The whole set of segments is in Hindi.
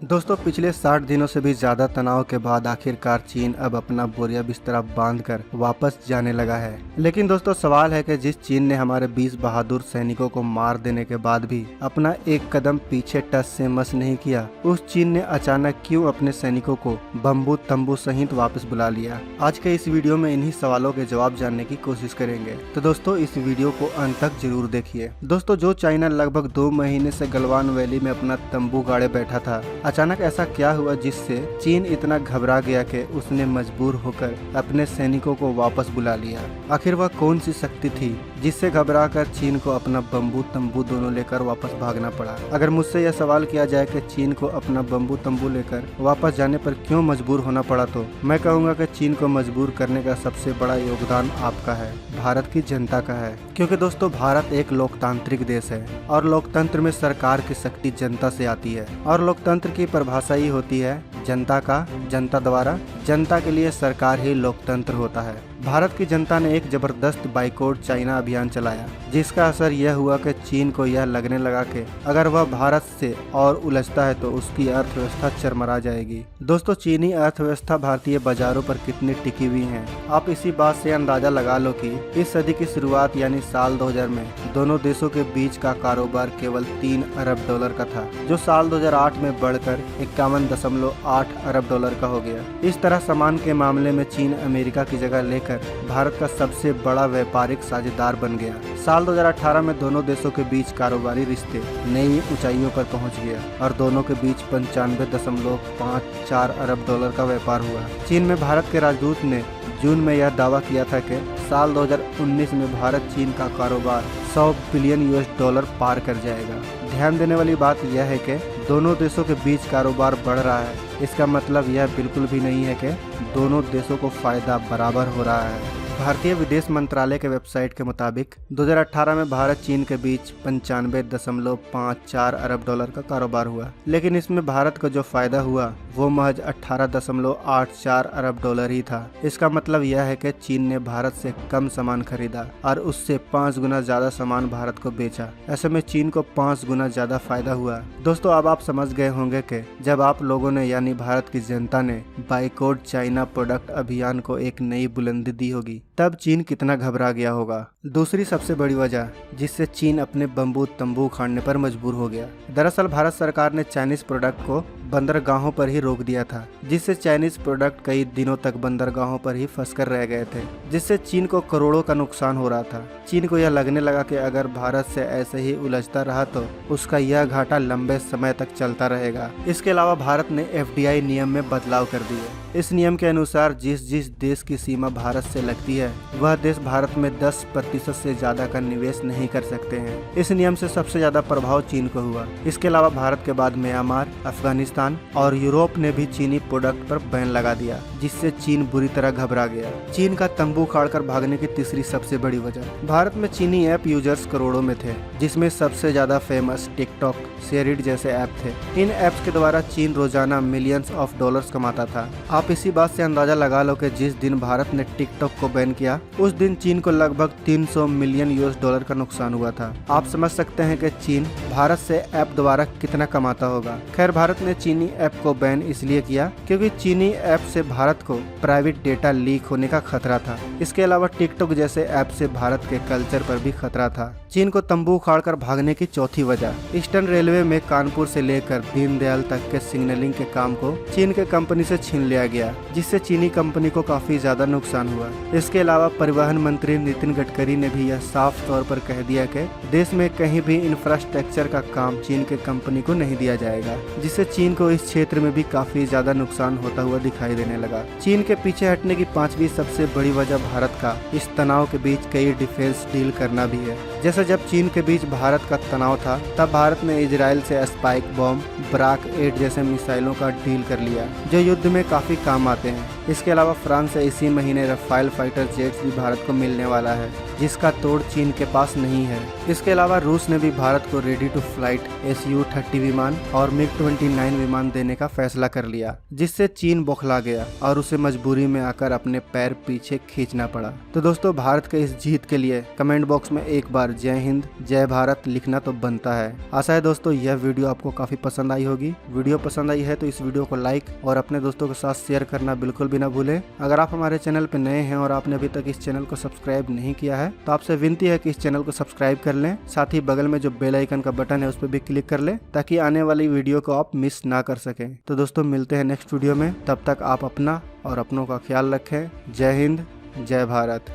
दोस्तों पिछले 60 दिनों से भी ज्यादा तनाव के बाद आखिरकार चीन अब अपना बोरिया बिस्तरा बांधकर वापस जाने लगा है। लेकिन दोस्तों सवाल है कि जिस चीन ने हमारे 20 बहादुर सैनिकों को मार देने के बाद भी अपना एक कदम पीछे टस से मस नहीं किया, उस चीन ने अचानक क्यों अपने सैनिकों को बम्बू तंबू सहित वापस बुला लिया। आज के इस वीडियो में इन्हीं सवालों के जवाब जानने की कोशिश करेंगे, तो दोस्तों इस वीडियो को अंत तक जरूर देखिए। दोस्तों जो चाइना लगभग 2 महीने से गलवान वैली में अपना तंबू गाड़े बैठा था, अचानक ऐसा क्या हुआ जिससे चीन इतना घबरा गया कि उसने मजबूर होकर अपने सैनिकों को वापस बुला लिया। आखिर वह कौन सी शक्ति थी जिससे घबराकर चीन को अपना बम्बू तंबू दोनों लेकर वापस भागना पड़ा। अगर मुझसे यह सवाल किया जाए कि चीन को अपना बम्बू तंबू लेकर वापस जाने पर क्यों मजबूर होना पड़ा, तो मैं कहूँगा कि चीन को मजबूर करने का सबसे बड़ा योगदान आपका है, भारत की जनता का है। क्योंकि दोस्तों भारत एक लोकतांत्रिक देश है और लोकतंत्र में सरकार की शक्ति जनता से आती है और लोकतंत्र की परिभाषा ही होती है जनता का, जनता द्वारा, जनता के लिए सरकार ही लोकतंत्र होता है। भारत की जनता ने एक जबरदस्त बाइकआउट चाइना अभियान चलाया, जिसका असर यह हुआ कि चीन को यह लगने लगा कि अगर वह भारत से और उलझता है तो उसकी अर्थव्यवस्था चरमरा जाएगी। दोस्तों चीनी अर्थव्यवस्था भारतीय बाजारों पर कितनी टिकी हुई है, आप इसी बात से अंदाजा लगा लो कि इस सदी की शुरुआत यानी साल 2000 में दोनों देशों के बीच का कारोबार केवल 3 अरब डॉलर का था, जो साल 2008 में बढ़कर 51.8 अरब डॉलर का हो गया। इस तरह सामान के मामले में चीन अमेरिका की जगह लेकर भारत का सबसे बड़ा व्यापारिक साझेदार बन गया। साल 2018 में दोनों देशों के बीच कारोबारी रिश्ते नई ऊंचाइयों पर पहुंच गया और दोनों के बीच 95.54 अरब डॉलर का व्यापार हुआ। चीन में भारत के राजदूत ने जून में यह दावा किया था कि साल 2019 में भारत चीन का कारोबार 100 बिलियन US डॉलर पार कर जाएगा। ध्यान देने वाली बात यह है कि दोनों देशों के बीच कारोबार बढ़ रहा है, इसका मतलब यह बिल्कुल भी नहीं है कि दोनों देशों को फायदा बराबर हो रहा है। भारतीय विदेश मंत्रालय के वेबसाइट के मुताबिक 2018 में भारत चीन के बीच 95.54 अरब डॉलर का कारोबार हुआ, लेकिन इसमें भारत को जो फायदा हुआ वो महज 18.84 अरब डॉलर ही था। इसका मतलब यह है कि चीन ने भारत से कम सामान खरीदा और उससे 5 गुना ज्यादा सामान भारत को बेचा। ऐसे में चीन को 5 गुना ज्यादा फायदा हुआ। दोस्तों अब आप समझ गए होंगे कि जब आप लोगों ने यानी भारत की जनता ने बाइकआउट चाइना प्रोडक्ट अभियान को एक नई बुलंदी दी होगी, तब चीन कितना घबरा गया होगा। दूसरी सबसे बड़ी वजह जिससे चीन अपने बम्बू तंबू उखाड़ने पर मजबूर हो गया, दरअसल भारत सरकार ने चाइनीज प्रोडक्ट को बंदरगाहों पर ही रोक दिया था, जिससे चाइनीज प्रोडक्ट कई दिनों तक बंदरगाहों पर ही फंसकर रह गए थे, जिससे चीन को करोड़ों का नुकसान हो रहा था। चीन को यह लगने लगा कि अगर भारत से ऐसे ही उलझता रहा तो उसका यह घाटा लंबे समय तक चलता रहेगा। इसके अलावा भारत ने FDI नियम में बदलाव कर दिए। इस नियम के अनुसार जिस जिस देश की सीमा भारत से लगती है वह देश भारत में 10% से ज्यादा का निवेश नहीं कर सकते हैं। इस नियम से सबसे ज्यादा प्रभाव चीन को हुआ। इसके अलावा भारत के बाद म्यांमार, अफगानिस्तान और यूरोप ने भी चीनी प्रोडक्ट पर बैन लगा दिया, जिससे चीन बुरी तरह घबरा गया। चीन का तंबू उखाड़कर भागने की तीसरी सबसे बड़ी वजह, भारत में चीनी ऐप यूजर्स करोड़ों में थे, जिसमें सबसे ज्यादा फेमस टिकटॉक, शेयरिट जैसे ऐप थे। इन ऐप्स के द्वारा चीन रोजाना मिलियंस ऑफ डॉलर्स कमाता था। आप इसी बात से अंदाजा लगा लो कि जिस दिन भारत ने टिकटॉक को बैन किया उस दिन चीन को लगभग 300 मिलियन US डॉलर का नुकसान हुआ था। आप समझ सकते हैं कि चीन भारत से ऐप द्वारा कितना कमाता होगा। खैर भारत ने चीनी ऐप को बैन इसलिए किया क्योंकि चीनी ऐप से भारत को प्राइवेट डेटा लीक होने का खतरा था। इसके अलावा टिकटॉक जैसे ऐप से भारत के कल्चर पर भी खतरा था। चीन को तंबू उखाड़कर भागने की चौथी वजह, ईस्टर्न रेलवे में कानपुर से लेकर दीनदयाल तक के सिग्नलिंग के काम को चीन के कंपनी से छीन लिया गया, जिससे चीनी कंपनी को काफी ज्यादा नुकसान हुआ। इसके अलावा परिवहन मंत्री नितिन गडकरी ने भी यह साफ तौर पर कह दिया कि देश में कहीं भी इंफ्रास्ट्रक्चर का काम चीन के कंपनी को नहीं दिया जाएगा, जिससे चीन को इस क्षेत्र में भी काफी ज्यादा नुकसान होता हुआ दिखाई देने लगा। चीन के पीछे हटने की 5वीं सबसे बड़ी वजह भारत का इस तनाव के बीच कई डिफेंस डील करना भी है। जैसे जब चीन के बीच भारत का तनाव था तब भारत ने इजराइल से स्पाइक बॉम्ब, ब्राक 8 जैसे मिसाइलों का डील कर लिया, जो युद्ध में काफी काम आते हैं। इसके अलावा फ्रांस से इसी महीने रफाल फाइटर जेट्स भी भारत को मिलने वाला है, जिसका तोड़ चीन के पास नहीं है। इसके अलावा रूस ने भी भारत को रेडी टू फ्लाइट Su-30 विमान और MiG-29 विमान देने का फैसला कर लिया, जिससे चीन बौखला गया और उसे मजबूरी में आकर अपने पैर पीछे खींचना पड़ा। तो दोस्तों, भारत के इस जीत के लिए कमेंट बॉक्स में एक बार जय हिंद जय भारत लिखना तो बनता है। आशा है दोस्तों यह वीडियो आपको काफी पसंद आई होगी। वीडियो पसंद आई है तो इस वीडियो को लाइक और अपने दोस्तों के साथ शेयर करना बिल्कुल भी ना भूलें। अगर आप हमारे चैनल पर नए हैं और आपने अभी तक इस चैनल को सब्सक्राइब नहीं किया है तो आपसे विनती है कि इस चैनल को सब्सक्राइब कर लें। साथ ही बगल में जो बेल आइकन का बटन है उस पर भी क्लिक कर लें ताकि आने वाली वीडियो को आप मिस ना कर सकें। तो दोस्तों, मिलते हैं नेक्स्ट वीडियो में। तब तक आप अपना और अपनों का ख्याल रखें। जय हिंद जय भारत।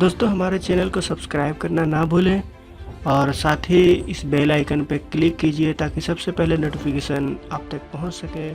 दोस्तों, हमारे चैनल को सब्सक्राइब करना ना भूलें और साथ ही इस बेल आइकन पर क्लिक कीजिए ताकि सबसे पहले नोटिफिकेशन आप तक पहुंच सके।